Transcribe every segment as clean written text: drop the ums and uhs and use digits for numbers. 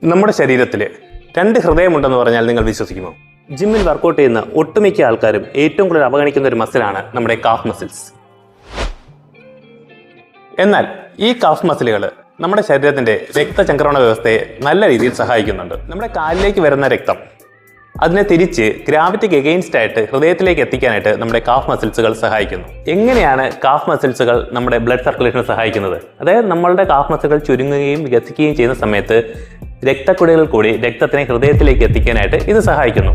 നമ്മുടെ ശരീരത്തിൽ 2 ഹൃദയമുണ്ടെന്ന് പറഞ്ഞാൽ നിങ്ങൾ വിശ്വസിക്കുമോ? ജിമ്മിൽ വർക്കൗട്ട് ചെയ്യുന്ന ഒട്ടുമിക്ക ആൾക്കാരും ഏറ്റവും കൂടുതൽ അവഗണിക്കുന്ന ഒരു മസിലാണ് നമ്മുടെ കാഫ് മസിൽസ്. എന്നാൽ ഈ കാഫ് മസിലുകൾ നമ്മുടെ ശരീരത്തിന്റെ രക്തചംക്രമണ വ്യവസ്ഥയെ നല്ല രീതിയിൽ സഹായിക്കുന്നുണ്ട്. നമ്മുടെ കാലിലേക്ക് വരുന്ന രക്തം അതിനെ തിരിച്ച് ഗ്രാവിറ്റിക്ക് എഗെയിൻസ്റ്റ് ആയിട്ട് ഹൃദയത്തിലേക്ക് എത്തിക്കാനായിട്ട് നമ്മുടെ കാഫ് മസിൽസുകൾ സഹായിക്കുന്നു. എങ്ങനെയാണ് കാഫ് മസിൽസുകൾ നമ്മുടെ ബ്ലഡ് സർക്കുലേഷനെ സഹായിക്കുന്നത്? അതായത് നമ്മളുടെ കാഫ് മസിലുകൾ ചുരുങ്ങുകയും വികസിക്കുകയും ചെയ്യുന്ന സമയത്ത് രക്തക്കുഴലുകൾ കൂടി രക്തത്തിനെ ഹൃദയത്തിലേക്ക് എത്തിക്കാനായിട്ട് ഇത് സഹായിക്കുന്നു.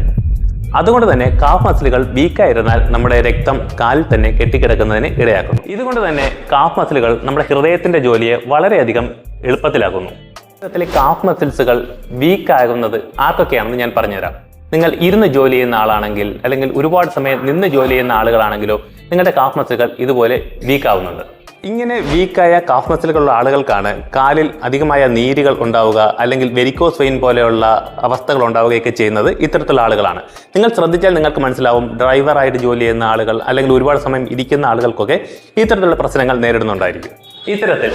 അതുകൊണ്ട് തന്നെ കാഫ് മസിലുകൾ വീക്കായിരുന്നാൽ നമ്മുടെ രക്തം കാലിൽ തന്നെ കെട്ടിക്കിടക്കുന്നതിന് ഇടയാക്കുന്നു. ഇതുകൊണ്ട് തന്നെ കാഫ് മസിലുകൾ നമ്മുടെ ഹൃദയത്തിന്റെ ജോലിയെ വളരെയധികം എളുപ്പത്തിലാക്കുന്നു. ഹൃദയത്തിലെ കാഫ് മസിൽസുകൾ വീക്കാകുന്നത് ആർക്കൊക്കെയാണെന്ന് ഞാൻ പറഞ്ഞുതരാം. നിങ്ങൾ ഇരുന്ന് ജോലി ചെയ്യുന്ന ആളാണെങ്കിൽ, അല്ലെങ്കിൽ ഒരുപാട് സമയം നിന്ന് ജോലി ചെയ്യുന്ന ആളുകളാണെങ്കിലോ നിങ്ങളുടെ കാഫ് മസിലുകൾ ഇതുപോലെ വീക്കാവുന്നുണ്ട്. ഇങ്ങനെ വീക്കായ കാഫ് മസിലുകളുള്ള ആളുകൾക്കാണ് കാലിൽ അധികമായ നീരുകൾ ഉണ്ടാവുക, അല്ലെങ്കിൽ വെരിക്കോസ് വെയിൻ പോലെയുള്ള അവസ്ഥകൾ ഉണ്ടാവുകയൊക്കെ ചെയ്യുന്നത് ഇത്തരത്തിലുള്ള ആളുകളാണ്. നിങ്ങൾ ശ്രദ്ധിച്ചാൽ നിങ്ങൾക്ക് മനസ്സിലാവും, ഡ്രൈവറായിട്ട് ജോലി ചെയ്യുന്ന ആളുകൾ അല്ലെങ്കിൽ ഒരുപാട് സമയം ഇരിക്കുന്ന ആളുകൾക്കൊക്കെ ഇത്തരത്തിലുള്ള പ്രശ്നങ്ങൾ നേരിടുന്നുണ്ടായിരിക്കും. ഇത്തരത്തിൽ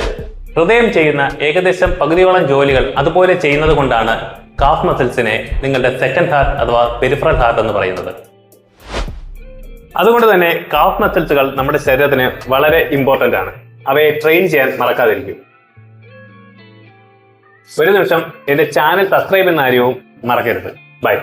ഹൃദയം ചെയ്യുന്ന ഏകദേശം പകുതിയോളം ജോലികൾ അതുപോലെ ചെയ്യുന്നത് കൊണ്ടാണ് കാഫ് മസിൽസിനെ നിങ്ങളുടെ സെക്കൻഡ് ഹാർട്ട് അഥവാ പെരിഫറൽ ഹാർട്ട് എന്ന് പറയുന്നത്. അതുകൊണ്ട് തന്നെ കാഫ് മസിൽസുകൾ നമ്മുടെ ശരീരത്തിന് വളരെ ഇമ്പോർട്ടന്റ് ആണ്. അവയെ ട്രെയിൻ ചെയ്യാൻ മറക്കാതിരിക്കും. ഒരു നിമിഷം എന്റെ ചാനൽ സബ്സ്ക്രൈബ് ചെയ്യുന്ന കാര്യവും മറക്കരുത്. ബൈ.